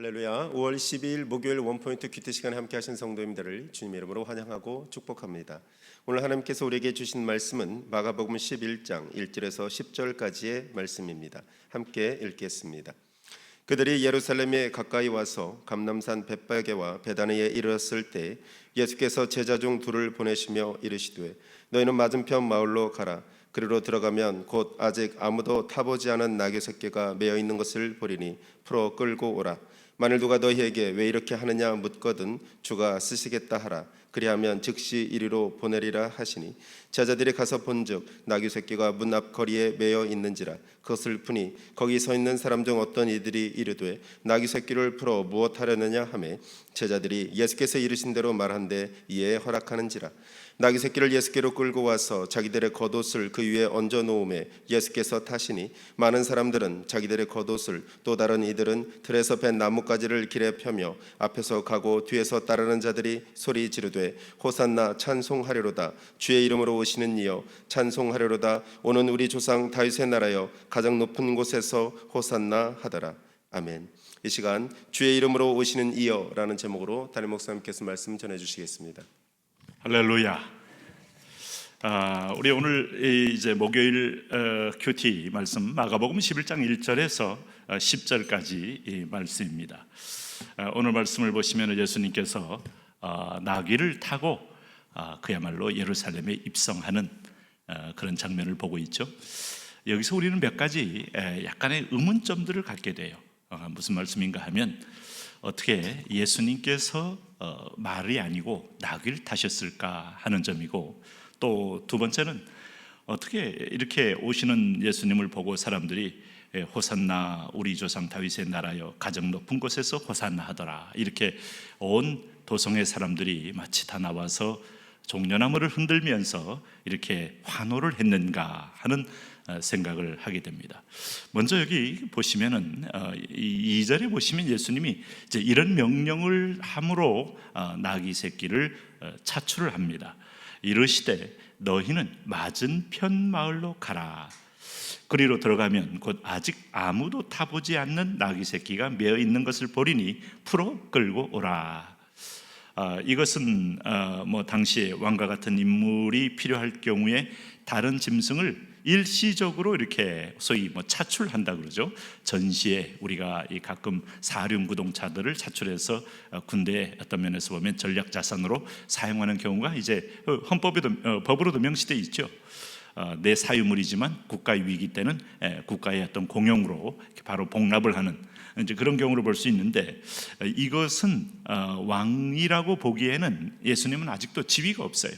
할렐루야. 5월 12일 목요일 원포인트 큐티 시간에 함께 하신 성도님들을 주님의 이름으로 환영하고 축복합니다. 오늘 하나님께서 우리에게 주신 말씀은 마가복음 11장 1절에서 10절까지의 말씀입니다. 함께 읽겠습니다. 그들이 예루살렘에 가까이 와서 감람산 벳바게와 베다니에 이르렀을 때 예수께서 제자 중 둘을 보내시며 이르시되 너희는 맞은편 마을로 가라. 그리로 들어가면 곧 아직 아무도 타보지 않은 나귀 새끼가 매어 있는 것을 보리니 풀어 끌고 오라. 만일 누가 너희에게 왜 이렇게 하느냐 묻거든 주가 쓰시겠다 하라. 그리하면 즉시 이리로 보내리라 하시니 제자들이 가서 본즉 나귀 새끼가 문 앞 거리에 매어 있는지라. 그것을 푸니 거기 서 있는 사람 중 어떤 이들이 이르되 나귀 새끼를 풀어 무엇하려느냐 하매 제자들이 예수께서 이르신 대로 말한데 이에 허락하는지라. 나귀 새끼를 예수께로 끌고 와서 자기들의 겉옷을 그 위에 얹어 놓음에 예수께서 타시니 많은 사람들은 자기들의 겉옷을 또 다른 이들은 들에서 벤 나뭇가지를 길에 펴며 앞에서 가고 뒤에서 따르는 자들이 소리 지르되 호산나 찬송하리로다. 주의 이름으로 오시는 이여 찬송하리로다. 오는 우리 조상 다윗의 나라여 가장 높은 곳에서 호산나 하더라. 아멘. 이 시간 주의 이름으로 오시는 이여라는 제목으로 담임 목사님께서 말씀 전해주시겠습니다. 할렐루야. 우리 오늘 이제 목요일 큐티 말씀 마가복음 11장 1절에서 10절까지 이 말씀입니다. 오늘 말씀을 보시면 예수님께서 나귀를 타고 그야말로 예루살렘에 입성하는 그런 장면을 보고 있죠. 여기서 우리는 몇 가지 약간의 의문점들을 갖게 돼요. 무슨 말씀인가 하면 어떻게 예수님께서 말이 아니고 나귀를 타셨을까 하는 점이고, 또 두 번째는 어떻게 이렇게 오시는 예수님을 보고 사람들이 호산나 우리 조상 다윗의 나라여 가장 높은 곳에서 호산나 하더라, 이렇게 온 도성의 사람들이 마치 다 나와서 종려나무를 흔들면서 이렇게 환호를 했는가 하는 생각을 하게 됩니다. 먼저 여기 보시면은 이 2절에 보시면 예수님이 이제 이런 명령을 함으로 나귀 새끼를 차출을 합니다. 이르시되 너희는 맞은편 마을로 가라. 그리로 들어가면 곧 아직 아무도 타보지 않는 나귀 새끼가 매어 있는 것을 보리니 풀어 끌고 오라. 이것은 뭐 당시에 왕과 같은 인물이 필요할 경우에 다른 짐승을 일시적으로 이렇게 소위 뭐 차출한다 그러죠. 전시에 우리가 가끔 사륜구동차들을 차출해서 군대의 어떤 면에서 보면 전략 자산으로 사용하는 경우가 이제 헌법에도 법으로도 명시되어 있죠. 내 사유물이지만 국가의 위기 때는 국가의 어떤 공용으로 바로 복납을 하는 이제 그런 경우를 볼 수 있는데, 이것은 왕이라고 보기에는 예수님은 아직도 지위가 없어요.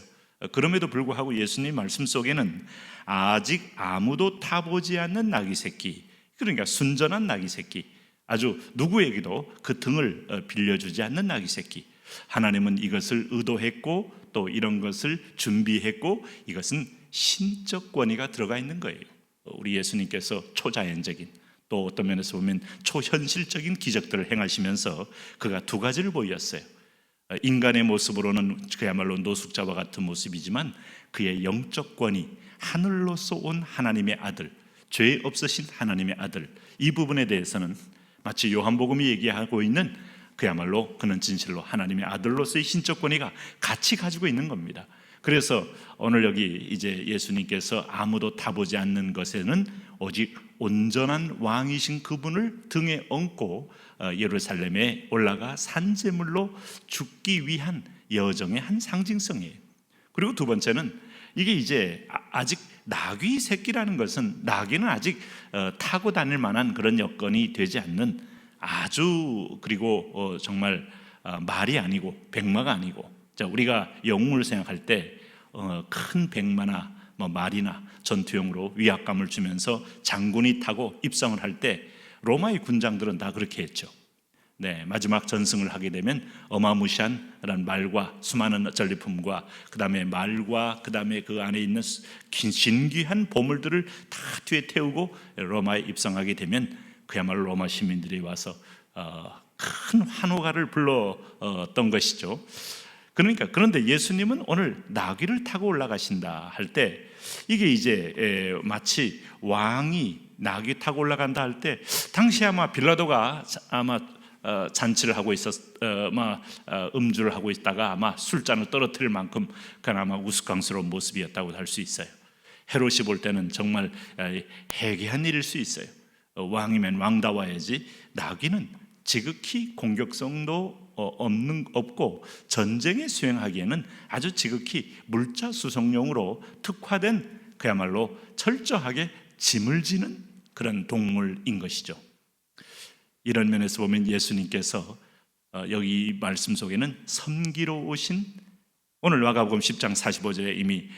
그럼에도 불구하고 예수님 말씀 속에는 아직 아무도 타보지 않는 나귀 새끼, 그러니까 순전한 나귀 새끼, 아주 누구에게도 그 등을 빌려주지 않는 나귀 새끼, 하나님은 이것을 의도했고 또 이런 것을 준비했고 이것은 신적 권위가 들어가 있는 거예요. 우리 예수님께서 초자연적인, 또 어떤 면에서 보면 초현실적인 기적들을 행하시면서 그가 두 가지를 보였어요. 인간의 모습으로는 그야말로 노숙자와 같은 모습이지만 그의 영적 권위, 하늘로서 온 하나님의 아들, 죄 없으신 하나님의 아들, 이 부분에 대해서는 마치 요한복음이 얘기하고 있는 그야말로 그는 진실로 하나님의 아들로서의 신적 권위가 같이 가지고 있는 겁니다. 그래서 오늘 여기 이제 예수님께서 아무도 타보지 않는 것에는 오직 온전한 왕이신 그분을 등에 얹고 예루살렘에 올라가 산제물로 죽기 위한 여정의 한 상징성이에요. 그리고 두 번째는 이게 이제 아직 나귀 새끼라는 것은, 나귀는 아직 타고 다닐 만한 그런 여건이 되지 않는 아주, 그리고 정말 말이 아니고 백마가 아니고, 자, 우리가 영웅을 생각할 때 큰 백마나 뭐 말이나 전투용으로 위압감을 주면서 장군이 타고 입성을 할 때 로마의 군장들은 다 그렇게 했죠. 네, 마지막 전승을 하게 되면 어마무시한 말과 수많은 전리품과 그 다음에 말과 그 다음에 그 안에 있는 신귀한 보물들을 다 뒤에 태우고 로마에 입성하게 되면 그야말로 로마 시민들이 와서 큰 환호가를 불렀던 것이죠. 그러니까 그런데 예수님은 오늘 나귀를 타고 올라가신다 할 때 이게 이제 마치 왕이 나귀 타고 올라간다 할 때 당시 아마 빌라도가 아마 잔치를 하고 음주를 하고 있다가 아마 술잔을 떨어뜨릴 만큼 그나마 우스꽝스러운 모습이었다고 할 수 있어요. 헤롯이 볼 때는 정말 해괴한 일일 수 있어요. 왕이면 왕다워야지. 나귀는 지극히 공격성도 없고 전쟁에 수행하기에는 아주 지극히 물자 수송용으로 특화된 그야말로 철저하게 짐을 지는 그런 동물인 것이죠. 이런 면에서 보면 예수님께서 여기 말씀 속에는 섬기러 오신, 오늘 마가복음 10장 45절에 이미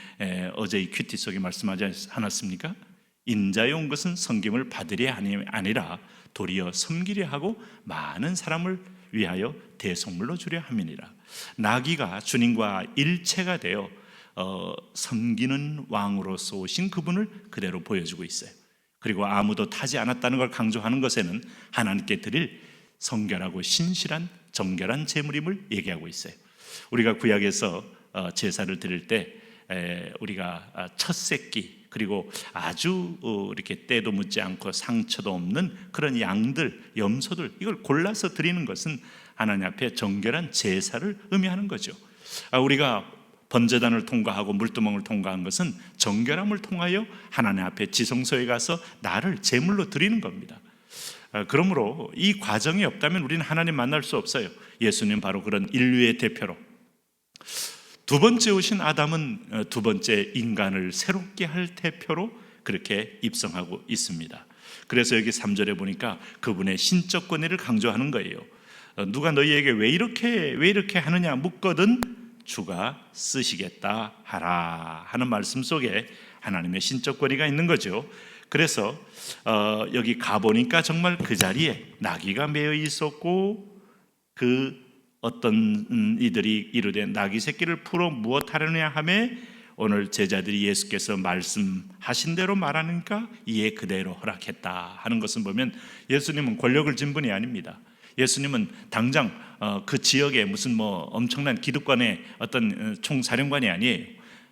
어제 이 큐티 속에 말씀하지 않았습니까? 인자에 온 것은 섬김을 받으려 아니라 도리어 섬기려 하고 많은 사람을 위하여 대속물로 주려 함이니라. 나귀가 주님과 일체가 되어 섬기는 왕으로서 오신 그분을 그대로 보여주고 있어요. 그리고 아무도 타지 않았다는 걸 강조하는 것에는 하나님께 드릴 성결하고 신실한 정결한 제물임을 얘기하고 있어요. 우리가 구약에서 제사를 드릴 때 우리가 첫 새끼, 그리고 아주 이렇게 때도 묻지 않고 상처도 없는 그런 양들, 염소들, 이걸 골라서 드리는 것은 하나님 앞에 정결한 제사를 의미하는 거죠. 우리가 번제단을 통과하고 물두멍을 통과한 것은 정결함을 통하여 하나님 앞에 지성소에 가서 나를 제물로 드리는 겁니다. 그러므로 이 과정이 없다면 우리는 하나님 만날 수 없어요. 예수님 바로 그런 인류의 대표로, 두 번째 오신 아담은 두 번째 인간을 새롭게 할 대표로 그렇게 입성하고 있습니다. 그래서 여기 3절에 보니까 그분의 신적 권위를 강조하는 거예요. 누가 너희에게 왜 이렇게 하느냐 묻거든 주가 쓰시겠다 하라 하는 말씀 속에 하나님의 신적 권위가 있는 거죠. 그래서 여기 가보니까 정말 그 자리에 나귀가 매여 있었고, 그 어떤 이들이 이르되 나귀 새끼를 풀어 무엇 하려냐 하매 오늘 제자들이 예수께서 말씀하신 대로 말하니까 이에 그대로 허락했다 하는 것은 보면 예수님은 권력을 진 분이 아닙니다. 예수님은 당장 그 지역에 무슨 엄청난 기득권의 어떤 총사령관이 아니에요.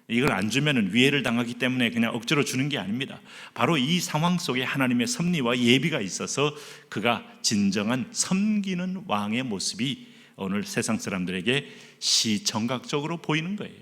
이걸 안 주면은 위해를 당하기 때문에 그냥 억지로 주는 게 아닙니다. 바로 이 상황 속에 하나님의 섭리와 예비가 있어서 그가 진정한 섬기는 왕의 모습이 오늘 세상 사람들에게 시청각적으로 보이는 거예요.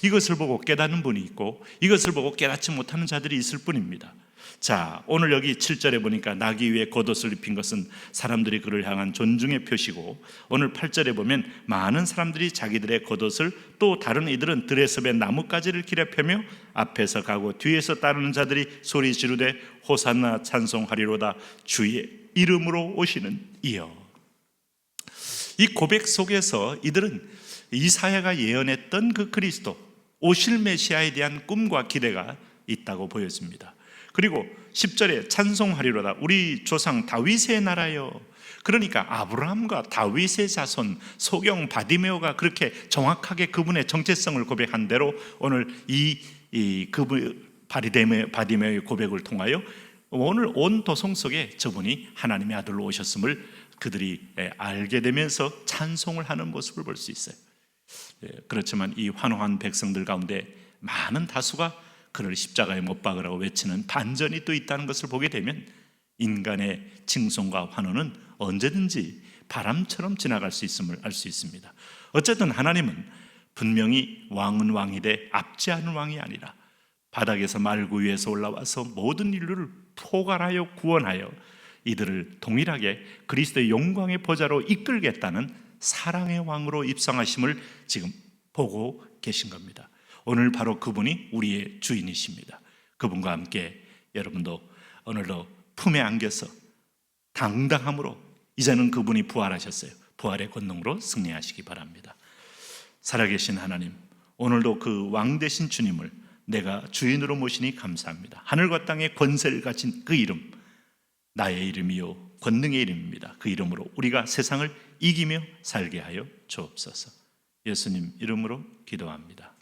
이것을 보고 깨닫는 분이 있고 이것을 보고 깨닫지 못하는 자들이 있을 뿐입니다. 자, 오늘 여기 7절에 보니까 나귀 위에 겉옷을 입힌 것은 사람들이 그를 향한 존중의 표시고, 오늘 8절에 보면 많은 사람들이 자기들의 겉옷을, 또 다른 이들은 들에섭에 나뭇가지를 길에 펴며 앞에서 가고 뒤에서 따르는 자들이 소리 지르되 호산나 찬송하리로다 주의 이름으로 오시는 이여. 이 고백 속에서 이들은 이사야가 예언했던 그 그리스도, 오실 메시아에 대한 꿈과 기대가 있다고 보여집니다. 그리고 10절에 찬송하리로다 우리 조상 다윗의 나라여. 그러니까 아브라함과 다윗의 자손 소경 바디메오가 그렇게 정확하게 그분의 정체성을 고백한 대로 오늘 그분 바디메오의 고백을 통하여 오늘 온 도성 속에 저분이 하나님의 아들로 오셨음을 그들이 알게 되면서 찬송을 하는 모습을 볼 수 있어요. 그렇지만 이 환호한 백성들 가운데 많은 다수가 그를 십자가에 못 박으라고 외치는 반전이 또 있다는 것을 보게 되면 인간의 칭송과 환호는 언제든지 바람처럼 지나갈 수 있음을 알 수 있습니다. 어쨌든 하나님은 분명히 왕은 왕이되 압제하는 왕이 아니라 바닥에서 말구 위에서 올라와서 모든 인류를 포괄하여 구원하여 이들을 동일하게 그리스도의 영광의 보좌로 이끌겠다는 사랑의 왕으로 입성하심을 지금 보고 계신 겁니다. 오늘 바로 그분이 우리의 주인이십니다. 그분과 함께 여러분도 오늘도 품에 안겨서 당당함으로, 이제는 그분이 부활하셨어요. 부활의 권능으로 승리하시기 바랍니다. 살아계신 하나님, 오늘도 그 왕 되신 주님을 내가 주인으로 모시니 감사합니다. 하늘과 땅의 권세를 가진 그 이름, 나의 이름이요 권능의 이름입니다. 그 이름으로 우리가 세상을 이기며 살게 하여 주옵소서. 예수님 이름으로 기도합니다.